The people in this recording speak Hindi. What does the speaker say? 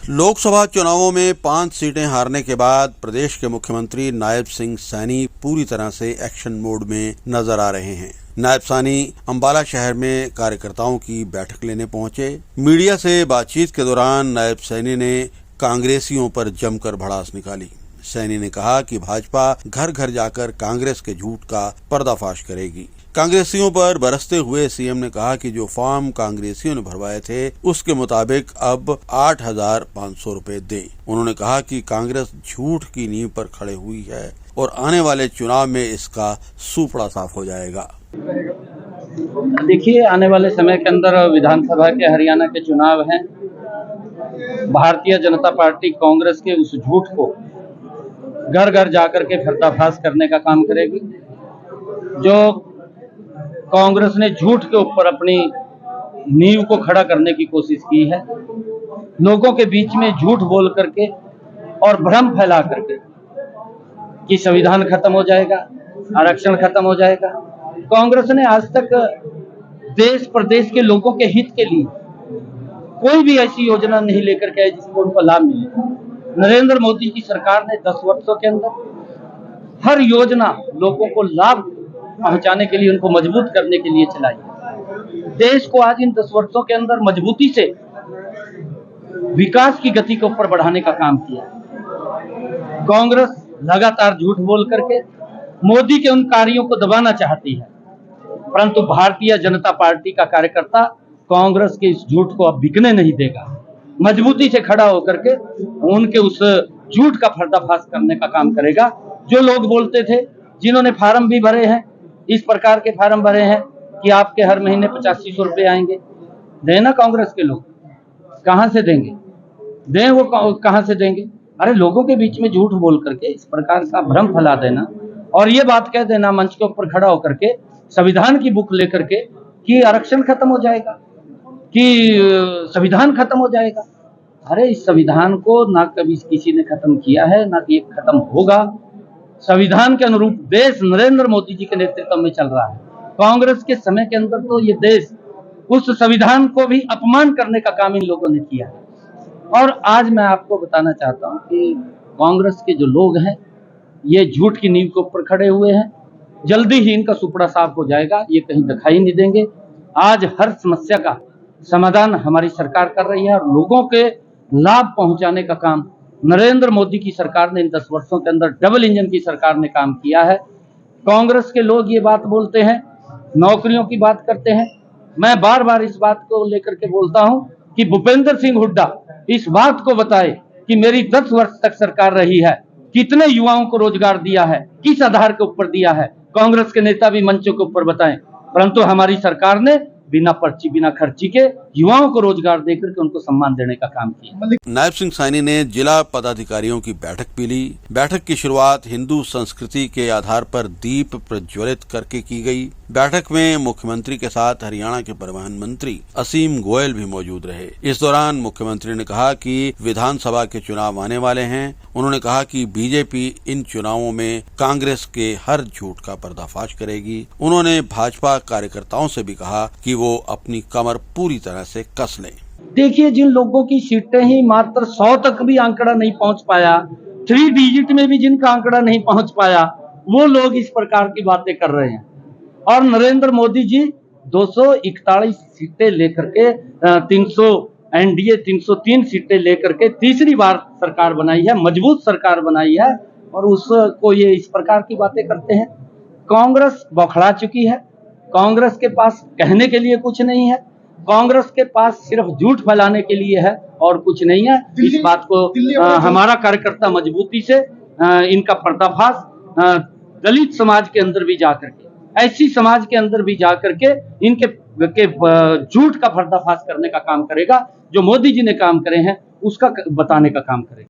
लोकसभा चुनावों में 5 सीटें हारने के बाद प्रदेश के मुख्यमंत्री नायब सिंह सैनी पूरी तरह से एक्शन मोड में नजर आ रहे हैं। नायब सैनी अंबाला शहर में कार्यकर्ताओं की बैठक लेने पहुंचे। मीडिया से बातचीत के दौरान नायब सैनी ने कांग्रेसियों पर जमकर भड़ास निकाली। सैनी ने कहा कि भाजपा घर घर जाकर कांग्रेस के झूठ का पर्दाफाश करेगी। कांग्रेसियों पर बरसते हुए सीएम ने कहा कि जो फॉर्म कांग्रेसियों ने भरवाए थे उसके मुताबिक अब 8,500 रुपए दें। उन्होंने कहा कि कांग्रेस झूठ की नींव पर खड़े हुई है और आने वाले चुनाव में इसका सूपड़ा साफ हो जाएगा। देखिए, आने वाले समय के अंदर विधानसभा के हरियाणा के चुनाव हैं। भारतीय जनता पार्टी कांग्रेस के उस झूठ को घर घर जाकर के पर्दाफाश करने का काम करेगी। जो कांग्रेस ने झूठ के ऊपर अपनी नींव को खड़ा करने की कोशिश की है, लोगों के बीच में झूठ बोल करके और भ्रम फैला करके कि संविधान खत्म हो जाएगा, आरक्षण खत्म हो जाएगा। कांग्रेस ने आज तक देश प्रदेश के लोगों के हित के लिए कोई भी ऐसी योजना नहीं लेकर के आई जिसको उनको लाभ मिले। नरेंद्र मोदी की सरकार ने 10 वर्षों के अंदर हर योजना लोगों को लाभ पहुंचाने के लिए, उनको मजबूत करने के लिए चलाई। देश को आज इन 10 वर्षों के अंदर मजबूती से विकास की गति के ऊपर बढ़ाने का काम किया। कांग्रेस लगातार झूठ बोल करके मोदी के उन कार्यों को दबाना चाहती है, परंतु भारतीय जनता पार्टी का कार्यकर्ता कांग्रेस के इस झूठ को अब बिकने नहीं देगा। मजबूती से खड़ा होकर के उनके उस झूठ का पर्दाफाश करने का काम करेगा। जो लोग बोलते थे, जिन्होंने फार्म भी भरे हैं, इस प्रकार के फार्म भरे हैं कि आपके हर महीने 8500 रुपए आएंगे, देना कांग्रेस के लोग कहां से देंगे? दें वो कहां से देंगे? अरे लोगों के बीच में झूठ बोल करके इस प्रकार का भ्रम फैला देना और ये बात कह देना मंच के ऊपर खड़ा होकर के संविधान की बुक लेकर के कि आरक्षण खत्म हो जाएगा, कि संविधान खत्म हो जाएगा। अरे इस संविधान को ना कभी किसी ने खत्म किया है, ना कि खत्म होगा। संविधान के अनुरूप देश नरेंद्र मोदी जी के नेतृत्व में चल रहा है। कांग्रेस के समय के अंदर तो ये देश उस संविधान को भी अपमान करने का काम इन लोगों ने किया है। और आज मैं आपको बताना चाहता हूं कि कांग्रेस के जो लोग हैं ये झूठ की नींव के ऊपर खड़े हुए हैं। जल्दी ही इनका सुपड़ा साफ हो जाएगा, ये कहीं दिखाई नहीं देंगे। आज हर समस्या का समाधान हमारी सरकार कर रही है और लोगों के लाभ पहुंचाने का काम नरेंद्र मोदी की सरकार ने इन 10 वर्षों के अंदर डबल इंजन की सरकार ने काम किया है। कांग्रेस के लोग ये बात बोलते हैं, नौकरियों की बात करते हैं। मैं बार बार इस बात को लेकर के बोलता हूं कि भूपेंद्र सिंह हुड्डा इस बात को बताए कि मेरी 10 वर्ष तक सरकार रही है, कितने युवाओं को रोजगार दिया है, किस आधार के ऊपर दिया है। कांग्रेस के नेता भी मंचों के ऊपर बताएं, परंतु हमारी सरकार ने बिना पर्ची बिना खर्ची के युवाओं को रोजगार देकर के उनको सम्मान देने का काम किया। नायब सिंह सैनी ने जिला पदाधिकारियों की बैठक भी ली। बैठक की शुरुआत हिंदू संस्कृति के आधार पर दीप प्रज्वलित करके की गई। बैठक में मुख्यमंत्री के साथ हरियाणा के परिवहन मंत्री असीम गोयल भी मौजूद रहे। इस दौरान मुख्यमंत्री ने कहा कि विधानसभा के चुनाव आने वाले हैं। उन्होंने कहा कि बीजेपी इन चुनावों में कांग्रेस के हर झूठ का पर्दाफाश करेगी। उन्होंने भाजपा कार्यकर्ताओं से भी कहा कि वो अपनी कमर पूरी तरह से कस लें। देखिए, जिन लोगों की सीटें ही मात्र 100 तक भी आंकड़ा नहीं पहुंच पाया, 3 डिजिट में भी जिनका आंकड़ा नहीं पहुंच पाया, वो लोग इस प्रकार की बातें कर रहे हैं। और नरेंद्र मोदी जी 241 सीटें लेकर के 300 एनडीए 303 सीटें लेकर के तीसरी बार सरकार बनाई है, मजबूत सरकार बनाई है और उसको ये इस प्रकार की बातें करते हैं। कांग्रेस बौखला चुकी है। कांग्रेस के पास कहने के लिए कुछ नहीं है। कांग्रेस के पास सिर्फ झूठ फैलाने के लिए है और कुछ नहीं है। इस बात को हमारा कार्यकर्ता मजबूती से इनका पर्दाफाश दलित समाज के अंदर भी जाकर के, ऐसी समाज के अंदर भी जाकर के इनके झूठ का पर्दाफाश करने का काम करेगा। जो मोदी जी ने काम करे हैं उसका बताने का काम करेगा।